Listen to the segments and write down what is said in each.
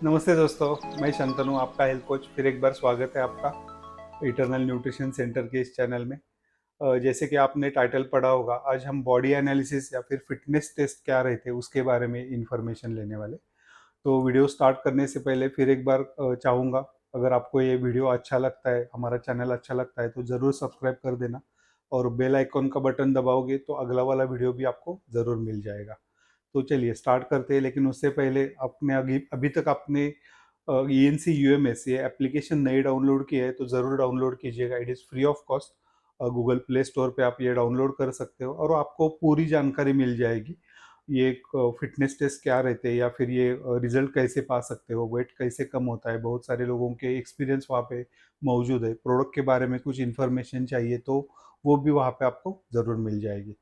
नमस्ते दोस्तों, मैं शंतनु आपका हेल्थ कोच। फिर एक बार स्वागत है आपका इटर्नल न्यूट्रिशन सेंटर के इस चैनल में। जैसे कि आपने टाइटल पढ़ा होगा, आज हम बॉडी एनालिसिस या फिर फिटनेस टेस्ट क्या रहते हैं उसके बारे में इंफॉर्मेशन लेने वाले। तो वीडियो स्टार्ट करने से पहले फिर एक बार चाहूँगा, अगर आपको ये वीडियो अच्छा लगता है, हमारा चैनल अच्छा लगता है तो ज़रूर सब्सक्राइब कर देना और बेल आइकॉन का बटन दबाओगे तो अगला वाला वीडियो भी आपको ज़रूर मिल जाएगा। तो चलिए स्टार्ट करते हैं, लेकिन उससे पहले आपने अभी अभी तक आपने E N C U M S ये एप्लीकेशन नहीं डाउनलोड की है तो ज़रूर डाउनलोड कीजिएगा। It is free of cost. Google Play Store पे आप ये डाउनलोड कर सकते हो और आपको पूरी जानकारी मिल जाएगी। ये फिटनेस टेस्ट क्या रहते हैं या फिर ये रिजल्ट कैसे पा सकते हो, वेट कैसे कम होता है, बहुत सारे लोगों के एक्सपीरियंस वहाँ पे मौजूद है। प्रोडक्ट के बारे में कुछ इन्फॉर्मेशन चाहिए तो वो भी वहाँ पे आपको ज़रूर मिल जाएगी।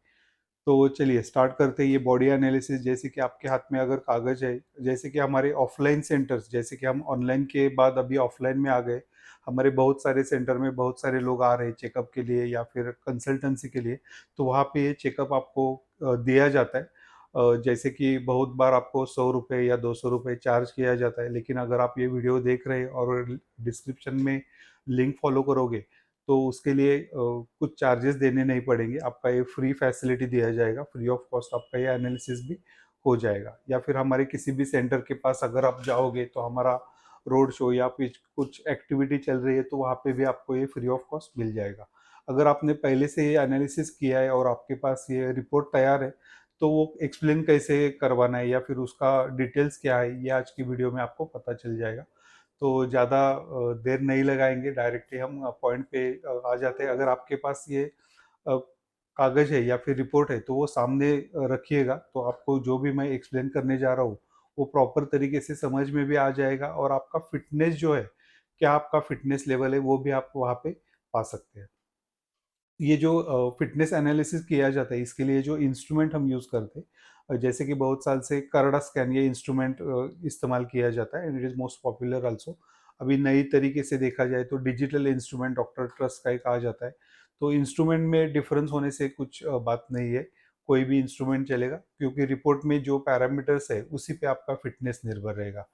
तो चलिए स्टार्ट करते हैं। ये बॉडी एनालिसिस, जैसे कि आपके हाथ में अगर कागज है, जैसे कि हमारे ऑफलाइन सेंटर्स, जैसे कि हम ऑनलाइन के बाद अभी ऑफलाइन में आ गए। हमारे बहुत सारे सेंटर में बहुत सारे लोग आ रहे हैं चेकअप के लिए या फिर कंसल्टेंसी के लिए। तो वहाँ पे ये चेकअप आपको दिया जाता है। जैसे कि बहुत बार आपको 100 रुपये या 200 रुपये चार्ज किया जाता है, लेकिन अगर आप ये वीडियो देख रहे हैं और डिस्क्रिप्शन में लिंक फॉलो करोगे तो उसके लिए कुछ चार्जेस देने नहीं पड़ेंगे। आपका ये फ्री फैसिलिटी दिया जाएगा, फ्री ऑफ कॉस्ट आपका ये एनालिसिस भी हो जाएगा। या फिर हमारे किसी भी सेंटर के पास अगर आप जाओगे तो हमारा रोड शो या फिर कुछ एक्टिविटी चल रही है तो वहाँ पे भी आपको ये फ्री ऑफ कॉस्ट मिल जाएगा। अगर आपने पहले से ये एनालिसिस किया है और आपके पास ये रिपोर्ट तैयार है तो वो एक्सप्लेन कैसे करवाना है या फिर उसका डिटेल्स क्या है, ये आज की वीडियो में आपको पता चल जाएगा। तो ज़्यादा देर नहीं लगाएंगे, डायरेक्टली हम पॉइंट पे आ जाते हैं। अगर आपके पास ये अ, कागज़ है या फिर रिपोर्ट है तो वो सामने रखिएगा, तो आपको जो भी मैं एक्सप्लेन करने जा रहा हूँ वो प्रॉपर तरीके से समझ में भी आ जाएगा और आपका फिटनेस जो है, क्या आपका फिटनेस लेवल है, वो भी आप वहाँ पे पा सकते हैं। ये जो फिटनेस एनालिसिस किया जाता है इसके लिए जो इंस्ट्रूमेंट हम यूज़ करते हैं, जैसे कि बहुत साल से करड़ा स्कैन ये इंस्ट्रूमेंट इस्तेमाल किया जाता है and it is most popular also. अभी नई तरीके से देखा जाए तो डिजिटल इंस्ट्रूमेंट डॉक्टर ट्रस्ट का एक आ जाता है। तो इंस्ट्रूमेंट में डिफरेंस होने से कुछ बात नहीं है, कोई भी इंस्ट्रूमेंट चलेगा क्योंकि रिपोर्ट में जो पैरामीटर्स है उसी पे आपका फिटनेस निर्भर रहेगा।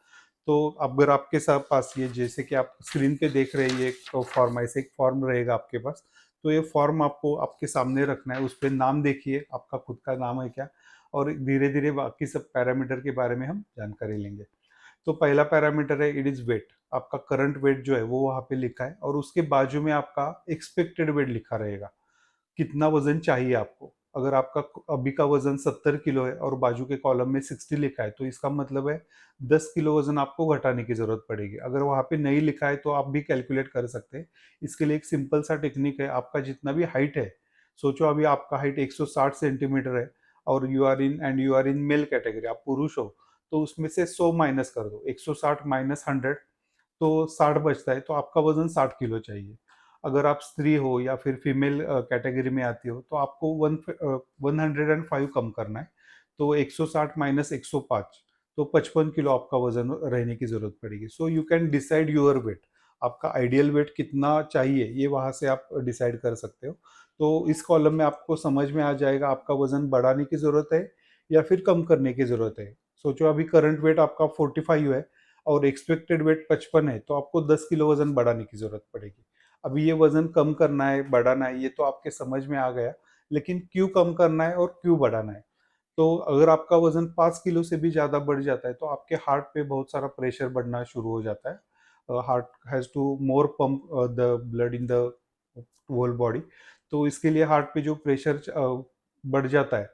तो अगर आपके साथ पास ये, जैसे कि आप स्क्रीन पे देख रहे हैं, ये एक फॉर्म, ऐसे एक फॉर्म रहेगा आपके पास। तो ये फॉर्म आपको आपके सामने रखना है, उस पे नाम देखिए आपका खुद का नाम है क्या, और धीरे धीरे बाकी सब पैरामीटर के बारे में हम जानकारी लेंगे। तो पहला पैरामीटर है इट इज वेट। आपका करंट वेट जो है वो वहाँ पे लिखा है और उसके बाजू में आपका एक्सपेक्टेड वेट लिखा रहेगा, कितना वजन चाहिए आपको। अगर आपका अभी का वजन 70 किलो है और बाजू के कॉलम में 60 लिखा है तो इसका मतलब है 10 किलो वजन आपको घटाने की जरूरत पड़ेगी। अगर वहाँ पे नहीं लिखा है तो आप भी कैलकुलेट कर सकते हैं। इसके लिए एक सिंपल सा टेक्निक है, आपका जितना भी हाइट है, सोचो अभी आपका हाइट 160 सेंटीमीटर है और you are in male category, आप पुरुष हो, तो उसमें से 100 माइनस कर दो, 160 माइनस 100 तो 60 बचता है, तो आपका वजन 60 किलो चाहिए। अगर आप स्त्री हो या फिर फीमेल कैटेगरी में आती हो तो आपको 105 कम करना है। तो 160 माइनस 105 तो 55 किलो आपका वजन रहने की जरूरत पड़ेगी। So you can decide your weight, आपका आइडियल वेट कितना चाहिए ये वहां से आप डिसाइड कर सकते हो। तो इस कॉलम में आपको समझ में आ जाएगा आपका वजन बढ़ाने की जरूरत है या फिर कम करने की जरूरत है। सोचो अभी करंट वेट आपका 45 है और एक्सपेक्टेड वेट 55 है, तो आपको 10 किलो वजन बढ़ाने की जरूरत पड़ेगी। अभी ये वजन कम करना है बढ़ाना है ये तो आपके समझ में आ गया, लेकिन क्यों कम करना है और क्यों बढ़ाना है। तो अगर आपका वजन 5 किलो से भी ज़्यादा बढ़ जाता है तो आपके हार्ट पे बहुत सारा प्रेशर बढ़ना शुरू हो जाता है। Heart has to more pump the blood in the whole body. तो इसके लिए हार्ट पे जो प्रेशर बढ़ जाता है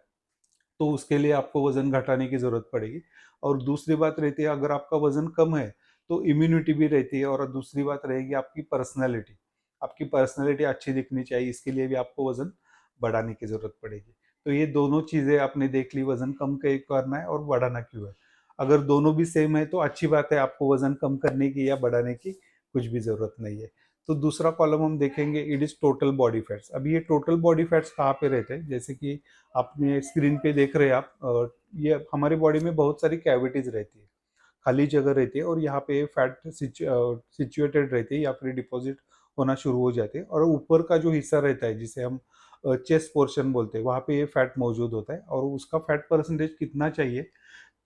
तो उसके लिए आपको वजन घटाने की जरूरत पड़ेगी। और दूसरी बात रहती है, अगर आपका वजन कम है तो इम्यूनिटी भी रहती है और दूसरी बात रहेगी आपकी पर्सनैलिटी। आपकी पर्सनैलिटी अच्छी दिखनी चाहिए, इसके लिए भी आपको वजन बढ़ाने की जरूरत पड़ेगी। तो ये दोनों चीजें आपने देख ली, वजन कम करना है और बढ़ाना क्यों है। अगर दोनों भी सेम है तो अच्छी बात है, आपको वजन कम करने की या बढ़ाने की कुछ भी जरूरत नहीं है। तो दूसरा कॉलम हम देखेंगे, it is total body fats. अभी ये टोटल बॉडी फैट्स कहाँ पे रहते हैं, जैसे कि आपने स्क्रीन पे देख रहे हैं आप, ये हमारी बॉडी में बहुत सारी कैविटीज रहती है, खाली जगह रहती है और यहाँ पे फैट सिचुएटेड रहती है या फिर डिपॉजिट होना शुरू हो जाते हैं। और ऊपर का जो हिस्सा रहता है जिसे हम चेस्ट पोर्शन बोलते हैं, वहाँ पे ये फैट मौजूद होता है और उसका फैट परसेंटेज कितना चाहिए।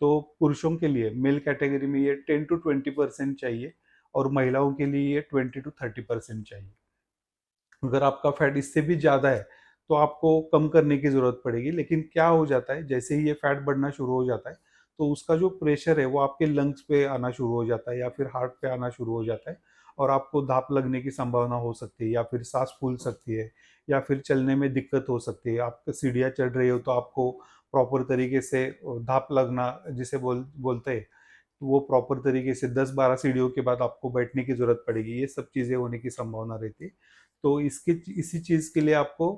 तो पुरुषों के लिए मेल कैटेगरी में ये 10 to 20% चाहिए और महिलाओं के लिए ये 20 to 30% चाहिए। अगर आपका फैट इससे भी ज़्यादा है तो आपको कम करने की ज़रूरत पड़ेगी। लेकिन क्या हो जाता है, जैसे ही ये फैट बढ़ना शुरू हो जाता है तो उसका जो प्रेशर है वो आपके लंग्स पे आना शुरू हो जाता है या फिर हार्ट पे आना शुरू हो जाता है और आपको धाप लगने की संभावना हो सकती है या फिर सांस फूल सकती है या फिर चलने में दिक्कत हो सकती है। आप सीढ़ियाँ चढ़ रहे हो तो आपको प्रॉपर तरीके से धाप लगना जिसे बोलते हैं, वो प्रॉपर तरीके से 10-12 सीढ़ियों के बाद आपको बैठने की ज़रूरत पड़ेगी। ये सब चीज़ें होने की संभावना रहती है। तो इसके इसी चीज़ के लिए आपको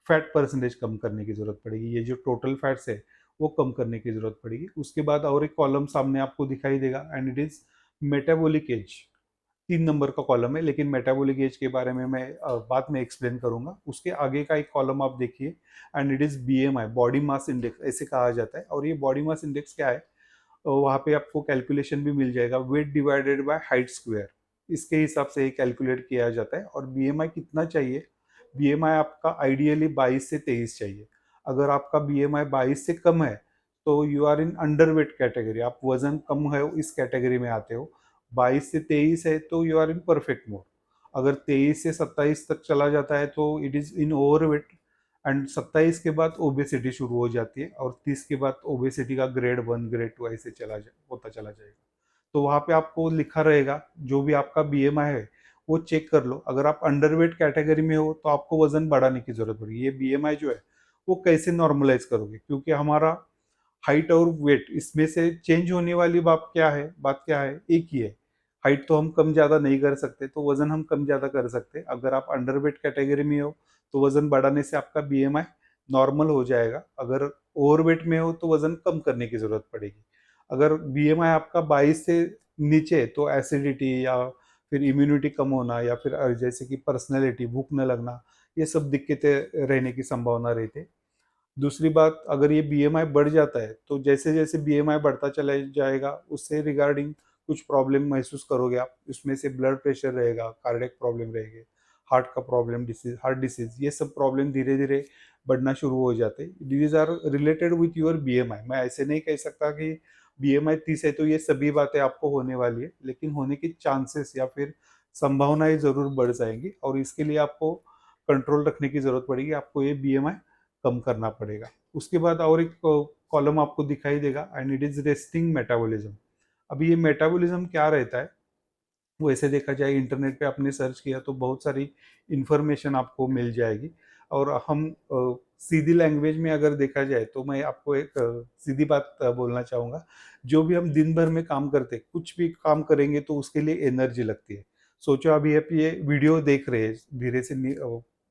फैट परसेंटेज कम करने की ज़रूरत पड़ेगी। ये जो टोटल फैट्स है, वो कम करने की ज़रूरत पड़ेगी। उसके बाद और एक कॉलम सामने आपको दिखाई देगा and it is metabolic age. 3 नंबर का कॉलम है, लेकिन मेटाबॉलिक एज के बारे में मैं बाद में एक्सप्लेन करूँगा। उसके आगे का एक कॉलम आप देखिए and it is BMI, body mass index ऐसे कहा जाता है। और ये बॉडी मास इंडेक्स क्या है? वहाँ पे आपको कैलकुलेशन भी मिल जाएगा, weight divided by height square, इसके हिसाब से ये कैलकुलेट किया जाता है। और बीएमआई कितना चाहिए? बीएमआई आपका आइडियली 22 से 23 चाहिए। अगर आपका बीएमआई 22 से कम है तो you are in underweight category, आप वजन कम है इस कैटेगरी में आते हो। 22 से 23 है तो you are in perfect mode. अगर 23 से 27 तक चला जाता है तो it is in overweight and 27 के बाद ओबेसिटी शुरू हो जाती है और 30 के बाद ओबेसिटी का ग्रेड 1 ग्रेड 2 ऐसे होता चला जाएगा। तो वहाँ पे आपको लिखा रहेगा जो भी आपका बीएमआई है वो चेक कर लो। अगर आप अंडरवेट कैटेगरी में हो तो आपको वजन बढ़ाने की जरूरत पड़ेगी। ये बीएमआई जो है वो कैसे नॉर्मलाइज करोगे, क्योंकि हमारा हाइट और वेट इसमें से चेंज होने वाली बात क्या है, एक ही है। हाइट तो हम कम ज़्यादा नहीं कर सकते, तो वजन हम कम ज़्यादा कर सकते हैं। अगर आप अंडरवेट कैटेगरी में हो तो वजन बढ़ाने से आपका बीएमआई नॉर्मल हो जाएगा। अगर ओवरवेट में हो तो वजन कम करने की जरूरत पड़ेगी। अगर बीएमआई आपका 22 से नीचे है तो एसिडिटी या फिर इम्यूनिटी कम होना या फिर जैसे कि पर्सनैलिटी, भूख न लगना, ये सब दिक्कतें रहने की संभावना रहती है। दूसरी बात, अगर ये बीएमआई बढ़ जाता है तो जैसे जैसे बीएमआई बढ़ता चला जाएगा उससे रिगार्डिंग कुछ प्रॉब्लम महसूस करोगे आप। इसमें से ब्लड प्रेशर रहेगा, कार्डियक प्रॉब्लम रहेंगे, हार्ट का प्रॉब्लम, डिसीज, हार्ट डिसीज, ये सब प्रॉब्लम धीरे धीरे बढ़ना शुरू हो जाते हैं। These are related with your BMI. मैं ऐसे नहीं कह सकता कि बीएमआई 30 है तो ये सभी बातें आपको होने वाली है, लेकिन होने की चांसेस या फिर संभावनाएं जरूर बढ़ जाएंगी और इसके लिए आपको कंट्रोल रखने की जरूरत पड़ेगी। आपको ये बीएमआई कम करना पड़ेगा। उसके बाद और एक कॉलम आपको दिखाई देगा and it is resting metabolism. अभी ये मेटाबॉलिज्म क्या रहता है, वैसे देखा जाए इंटरनेट पे आपने सर्च किया तो बहुत सारी इंफॉर्मेशन आपको मिल जाएगी। और हम सीधी लैंग्वेज में अगर देखा जाए तो मैं आपको एक सीधी बात बोलना चाहूँगा। जो भी हम दिन भर में काम करते, कुछ भी काम करेंगे तो उसके लिए एनर्जी लगती है। सोचो अभी आप ये वीडियो देख रहे हैं, धीरे से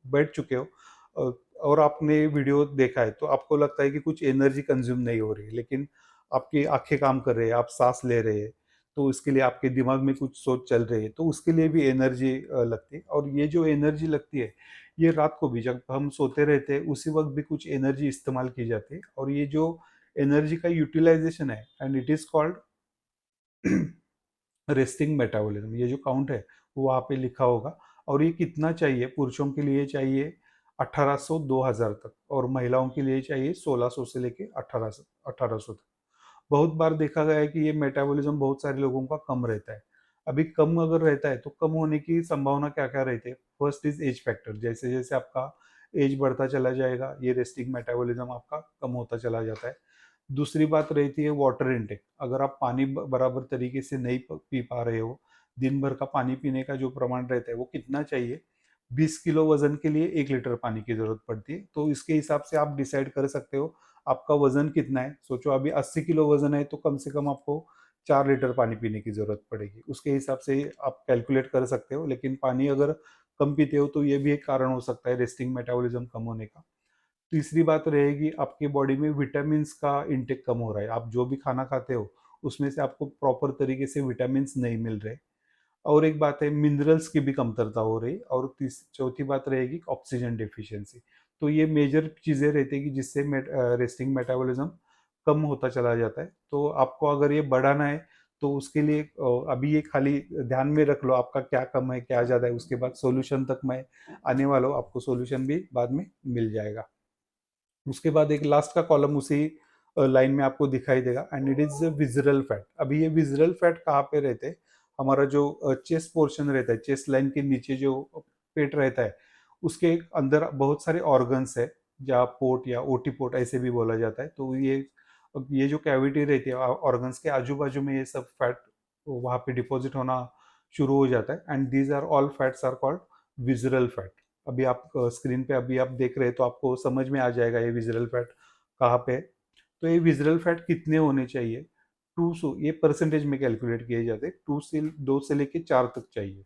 बैठ चुके हो अ, और आपने वीडियो देखा है तो आपको लगता है कि कुछ एनर्जी कंज्यूम नहीं हो रही है, लेकिन आपकी आंखें काम कर रही है, आप सांस ले रहे हैं, तो उसके लिए आपके दिमाग में कुछ सोच चल रही है, तो उसके लिए भी एनर्जी लगती है। और ये जो एनर्जी लगती है ये रात को भी जब हम सोते रहते हैं उसी वक्त भी कुछ एनर्जी इस्तेमाल की जाती है। और ये जो एनर्जी का यूटिलाइजेशन है and it is called resting metabolism. ये जो काउंट है वो वहाँ पे लिखा होगा। और ये कितना चाहिए? पुरुषों के लिए चाहिए 1800 2000 तक और महिलाओं के लिए चाहिए 1600 से लेके 1800 तक। बहुत बार देखा गया है कि ये मेटाबॉलिज्म बहुत सारे लोगों का कम रहता है। अभी कम अगर रहता है तो कम होने की संभावना क्या क्या रहती है? First is age factor. जैसे जैसे आपका एज बढ़ता चला जाएगा ये रेस्टिंग मेटाबॉलिज्म आपका कम होता चला जाता है। दूसरी बात रहती है वाटर इनटेक। अगर आप पानी बराबर तरीके से नहीं पी पा रहे हो, दिन भर का पानी पीने का जो प्रमाण रहता है वो कितना चाहिए? 20 किलो वजन के लिए 1 लीटर पानी की जरूरत पड़ती है। तो इसके हिसाब से आप डिसाइड कर सकते हो आपका वजन कितना है। सोचो अभी 80 किलो वजन है तो कम से कम आपको 4 लीटर पानी पीने की जरूरत पड़ेगी। उसके हिसाब से आप कैलकुलेट कर सकते हो। लेकिन पानी अगर कम पीते हो तो ये भी एक कारण हो सकता है रेस्टिंग मेटाबॉलिज्म कम होने का। तीसरी बात रहेगी आपकी बॉडी में विटामिन का इंटेक कम हो रहा है। आप जो भी खाना खाते हो उसमें से आपको प्रॉपर तरीके से विटामिन नहीं मिल रहे। और एक बात है मिनरल्स की भी कमतरता हो रही। और चौथी बात रहेगी ऑक्सीजन डिफिशियंसी। तो ये मेजर चीज़ें रहती है कि जिससे रेस्टिंग मेटाबॉलिज्म कम होता चला जाता है। तो आपको अगर ये बढ़ाना है तो उसके लिए अभी ये खाली ध्यान में रख लो आपका क्या कम है क्या ज़्यादा है। उसके बाद सॉल्यूशन तक मैं आने वाला हूँ, आपको सॉल्यूशन भी बाद में मिल जाएगा। उसके बाद एक लास्ट का कॉलम उसी लाइन में आपको दिखाई देगा, and it is visceral fat. अभी ये विजरल फैट कहाँ पे रहते हैं? हमारा जो चेस्ट पोर्शन रहता है, चेस्ट लाइन के नीचे जो पेट रहता है, उसके अंदर बहुत सारे ऑर्गन्स है, या पोर्ट या ओटी पोर्ट ऐसे भी बोला जाता है। तो ये जो कैविटी रहती है ऑर्गन्स के आजू बाजू में, ये सब फैट वहाँ पे डिपॉजिट होना शुरू हो जाता है, and these are all fats are called visceral fat. अभी आप स्क्रीन पे अभी आप देख रहे हैं तो आपको समझ में आ जाएगा ये विजरल फैट कहाँ पे है। तो ये विजरल फैट कितने होने चाहिए? ये परसेंटेज में कैलकुलेट किए जाते हैं। 2 से लेके 4 तक चाहिए।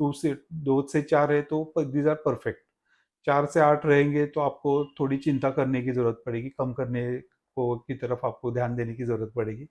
2 से 4 है तो दीज आर परफेक्ट। 4 से 8 रहेंगे तो आपको थोड़ी चिंता करने की जरूरत पड़ेगी, कम करने को की तरफ आपको ध्यान देने की जरूरत पड़ेगी।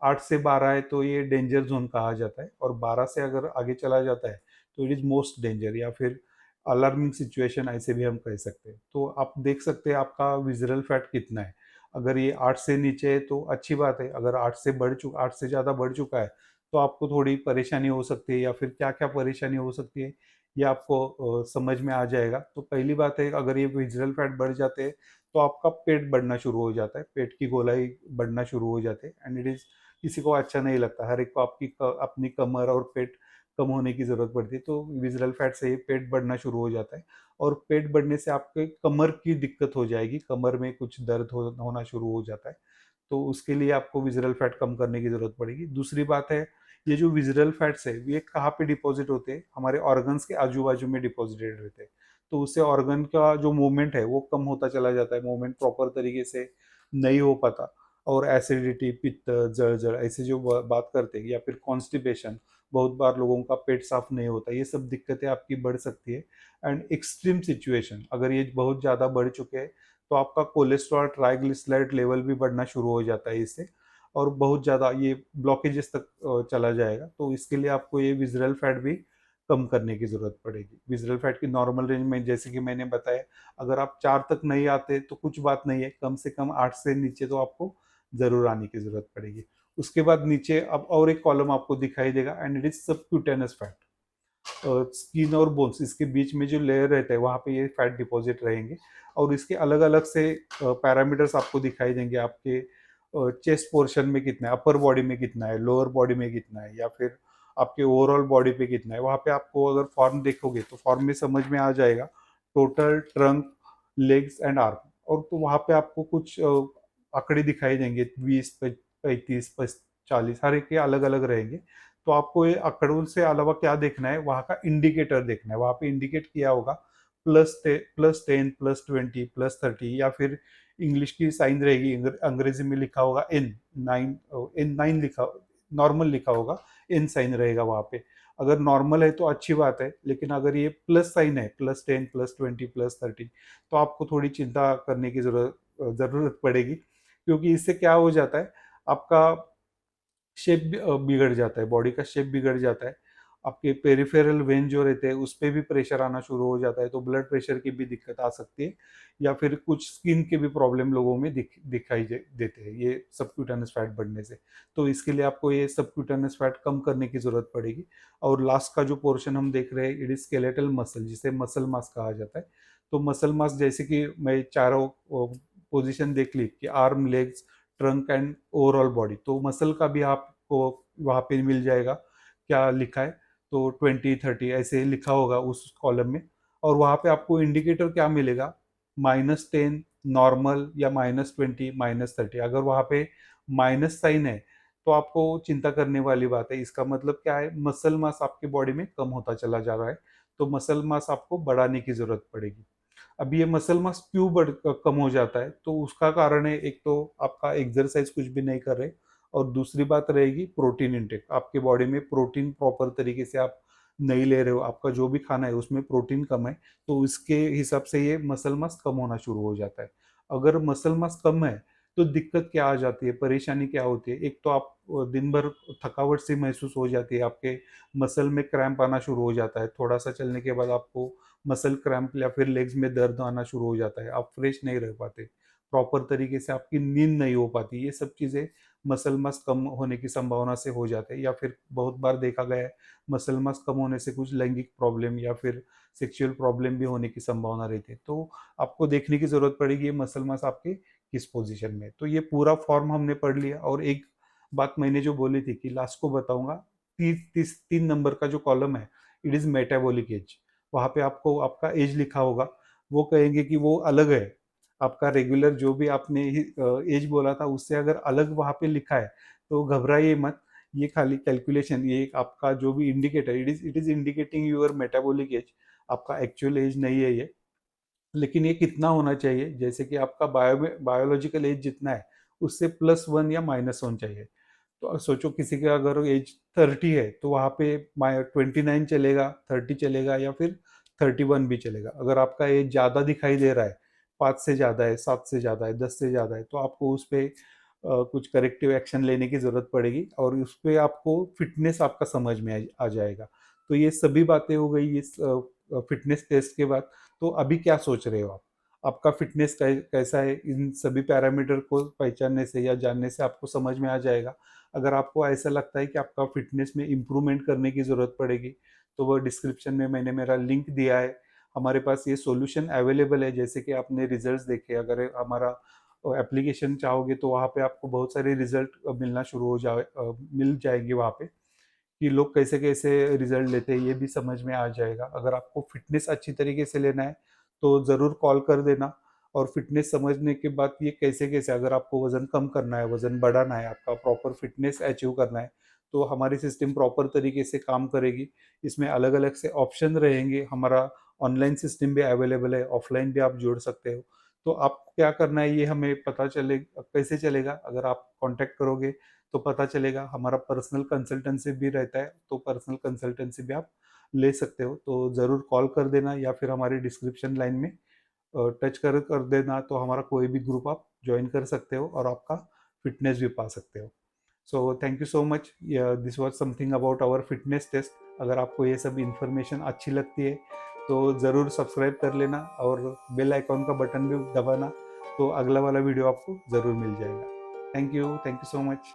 8 से 12 है तो ये डेंजर जोन कहा जाता है, और 12 से अगर आगे चला जाता है तो इट इज मोस्ट डेंजर, या फिर अलार्मिंग सिचुएशन ऐसे भी हम कह सकते हैं। तो आप देख सकते हैं आपका विजरल फैट कितना है। अगर ये 8 से नीचे है तो अच्छी बात है, अगर 8 से ज़्यादा बढ़ चुका है तो आपको थोड़ी परेशानी हो सकती है, या फिर क्या क्या परेशानी हो सकती है ये आपको समझ में आ जाएगा। तो पहली बात है, अगर ये विजरल फैट बढ़ जाते हैं तो आपका पेट बढ़ना शुरू हो जाता है, पेट की गोलाई बढ़ना शुरू हो जाते हैं, एंड इट इज किसी को अच्छा नहीं लगता। हर एक को अपनी कमर और पेट कम होने की जरूरत पड़ती है। तो विजरल फैट से ही पेट बढ़ना शुरू हो जाता है, और पेट बढ़ने से आपके कमर की दिक्कत हो जाएगी, कमर में कुछ होना शुरू हो जाता है। तो उसके लिए आपको विजरल फैट कम करने की जरूरत पड़ेगी। दूसरी बात है, ये जो विजरल फैट्स है ये कहाँ पे डिपॉजिट होते हैं? हमारे ऑर्गन्स के आजू बाजू में डिपॉजिटेड रहते हैं। तो उससे ऑर्गन का जो मूवमेंट है वो कम होता चला जाता है, मूवमेंट प्रॉपर तरीके से नहीं हो पाता, और एसिडिटी, पित्त, जळजळ ऐसे जो बात करते हैं, या फिर कॉन्स्टिपेशन, बहुत बार लोगों का पेट साफ नहीं होता, ये सब दिक्कतें आपकी बढ़ सकती है। एंड एक्सट्रीम सिचुएशन, अगर ये बहुत ज़्यादा बढ़ चुके हैं तो आपका कोलेस्ट्रॉल, ट्राइग्लिसराइड लेवल भी बढ़ना शुरू हो जाता है इससे, और बहुत ज़्यादा ये ब्लॉकेजेस तक चला जाएगा। तो इसके लिए आपको ये विजरल फैट भी कम करने की ज़रूरत पड़ेगी। विजरल फैट की नॉर्मल रेंज में, जैसे कि मैंने बताया, अगर आप 4 तक नहीं आते तो कुछ बात नहीं है, कम से कम 8 से नीचे तो आपको ज़रूर आने की ज़रूरत पड़ेगी। उसके बाद नीचे अब और एक कॉलम आपको दिखाई देगा, and it is subcutaneous fat. Skin और बोन्स, इसके बीच में जो लेयर रहता है वहाँ पे ये फैट डिपॉजिट रहेंगे, और इसके अलग अलग से पैरामीटर्स आपको दिखाई देंगे। आपके चेस्ट पोर्शन में कितना है, अपर बॉडी में कितना है, लोअर बॉडी में कितना है, या फिर आपके ओवरऑल बॉडी पे कितना है। वहाँ पे आपको अगर फॉर्म देखोगे तो फॉर्म में समझ में आ जाएगा, total trunk, legs and arm. और तो वहाँ पे आपको कुछ आंकड़े दिखाई देंगे, 20, 35, 40, हर एक के अलग अलग रहेंगे। तो आपको ये आंकड़ों से अलावा क्या देखना है, वहाँ का इंडिकेटर देखना है। वहाँ पे इंडिकेट किया होगा +10, +20, +30, या फिर इंग्लिश की साइन रहेगी, अंग्रेजी में लिखा होगा N9 लिखा, नॉर्मल लिखा होगा, N साइन रहेगा वहाँ पे। अगर नॉर्मल है तो अच्छी बात है, लेकिन अगर ये प्लस साइन है, +10, +20, +30, तो आपको थोड़ी चिंता करने की जरूरत पड़ेगी, क्योंकि इससे क्या हो जाता है, आपका शेप बिगड़ जाता है, बॉडी का शेप बिगड़ जाता है। आपके पेरिफेरल वेन जो रहते हैं उस पे भी प्रेशर आना शुरू हो जाता है, तो ब्लड प्रेशर की भी दिक्कत आ सकती है, या फिर कुछ स्किन के भी प्रॉब्लम लोगों में दिखाई देते हैं ये सबक्यूटेनस फैट बढ़ने से। तो इसके लिए आपको ये सबक्यूटेनस फैट कम करने की जरूरत पड़ेगी। और लास्ट का जो पोर्शन हम देख रहे हैं, इट इज स्केलेटल मसल, जिसे मसल मास कहा जाता है। तो मसल मास, जैसे कि मैं चारों पोजिशन देख ली कि arm, legs, trunk and overall body, तो मसल का भी आपको वहाँ पे मिल जाएगा। क्या लिखा है, तो 20, 30 ऐसे लिखा होगा उस कॉलम में। और वहाँ पे आपको इंडिकेटर क्या मिलेगा, -10 नॉर्मल, या -20, -30। अगर वहाँ पे माइनस साइन है तो आपको चिंता करने वाली बात है। इसका मतलब क्या है, मसल मास आपके बॉडी में कम होता चला जा रहा है, तो मसल मास आपको बढ़ाने की जरूरत पड़ेगी। अब ये मसल मास क्यों कम हो जाता है, तो उसका कारण है, एक तो आपका एक्सरसाइज कुछ भी नहीं कर रहे, और दूसरी बात रहेगी प्रोटीन इंटेक। आपके बॉडी में प्रोटीन प्रॉपर तरीके से आप नहीं ले रहे हो, आपका जो भी खाना है उसमें प्रोटीन कम है, तो इसके हिसाब से ये मसल मास कम होना शुरू हो जाता है। अगर मसल मास कम है तो दिक्कत क्या आ जाती है, परेशानी क्या होती है, एक तो आप दिन भर थकावट सी महसूस हो जाती है, आपके मसल में क्रैम्प आना शुरू हो जाता है, थोड़ा सा चलने के बाद आपको मसल क्रैम्प या फिर लेग्स में दर्द आना शुरू हो जाता है, आप फ्रेश नहीं रह पाते, प्रॉपर तरीके से आपकी नींद नहीं हो पाती। ये सब चीज़ें मसल मास कम होने की संभावना से हो जाते हैं। या फिर बहुत बार देखा गया है, मसल मास कम होने से कुछ लैंगिक प्रॉब्लम या फिर सेक्सुअल प्रॉब्लम भी होने की संभावना रहती है। तो आपको देखने की जरूरत पड़ेगी ये मसल मास आपके किस पोजीशन में। तो ये पूरा फॉर्म हमने पढ़ लिया। और एक बात मैंने जो बोली थी कि लास्ट को बताऊंगा, 3 नंबर का जो कॉलम है, इट इज मेटाबॉलिक एज। वहां पे आपको आपका एज लिखा होगा, वो कहेंगे कि वो अलग है। आपका रेगुलर जो भी आपने एज बोला था उससे अगर अलग वहां पे लिखा है तो घबराइए मत। ये खाली कैलकुलेशन, ये एक आपका जो भी indicator, it is indicating your metabolic age. आपका एक्चुअल एज नहीं है ये। लेकिन ये कितना होना चाहिए, जैसे कि आपका बायोलॉजिकल एज जितना है उससे +1 या -1 चाहिए। तो सोचो किसी का अगर एज 30 है तो वहाँ पे 29 चलेगा, 30 चलेगा, या फिर 31 भी चलेगा। अगर आपका एज ज़्यादा दिखाई दे रहा है, 5 से ज़्यादा है, 7 से ज़्यादा है, 10 से ज़्यादा है, तो आपको उस पर कुछ करेक्टिव एक्शन लेने की ज़रूरत पड़ेगी। और उस पर आपको फिटनेस आपका समझ में आ जाएगा। तो ये सभी बातें हो गई इस फिटनेस टेस्ट के बाद। तो अभी क्या सोच रहे हो आप? आपका फिटनेस कैसा है, इन सभी पैरामीटर को पहचानने से या जानने से आपको समझ में आ जाएगा। अगर आपको ऐसा लगता है कि आपका फिटनेस में इम्प्रूवमेंट करने की ज़रूरत पड़ेगी, तो वो डिस्क्रिप्शन में मैंने मेरा लिंक दिया है। हमारे पास ये सॉल्यूशन अवेलेबल है। जैसे कि आपने रिजल्ट्स देखे, अगर हमारा एप्लीकेशन चाहोगे तो वहाँ पे आपको बहुत सारे रिजल्ट मिलना शुरू हो जाए, मिल जाएंगे वहाँ पे, कि लोग कैसे कैसे रिजल्ट लेते हैं ये भी समझ में आ जाएगा। अगर आपको फिटनेस अच्छी तरीके से लेना है तो ज़रूर कॉल कर देना। और फिटनेस समझने के बाद ये कैसे कैसे, अगर आपको वज़न कम करना है, वज़न बढ़ाना है, आपका प्रॉपर फिटनेस अचीव करना है, तो हमारी सिस्टम प्रॉपर तरीके से काम करेगी। इसमें अलग अलग से ऑप्शन रहेंगे। हमारा ऑनलाइन सिस्टम भी अवेलेबल है, ऑफलाइन भी आप जोड़ सकते हो। तो आप क्या करना है ये हमें पता चले कैसे चलेगा, अगर आप कांटेक्ट करोगे तो पता चलेगा। हमारा पर्सनल कंसल्टेंसी भी रहता है, तो पर्सनल कंसल्टेंसी भी आप ले सकते हो। तो ज़रूर कॉल कर देना, या फिर हमारी डिस्क्रिप्शन लाइन में टच कर देना, तो हमारा कोई भी ग्रुप आप ज्वाइन कर सकते हो और आपका फिटनेस भी पा सकते हो। So thank you so much. This was something about our fitness test. अगर आपको ये सब इंफॉर्मेशन अच्छी लगती है तो ज़रूर सब्सक्राइब कर लेना और बेल आइकॉन का बटन भी दबाना, तो अगला वाला वीडियो आपको ज़रूर मिल जाएगा। Thank you so much.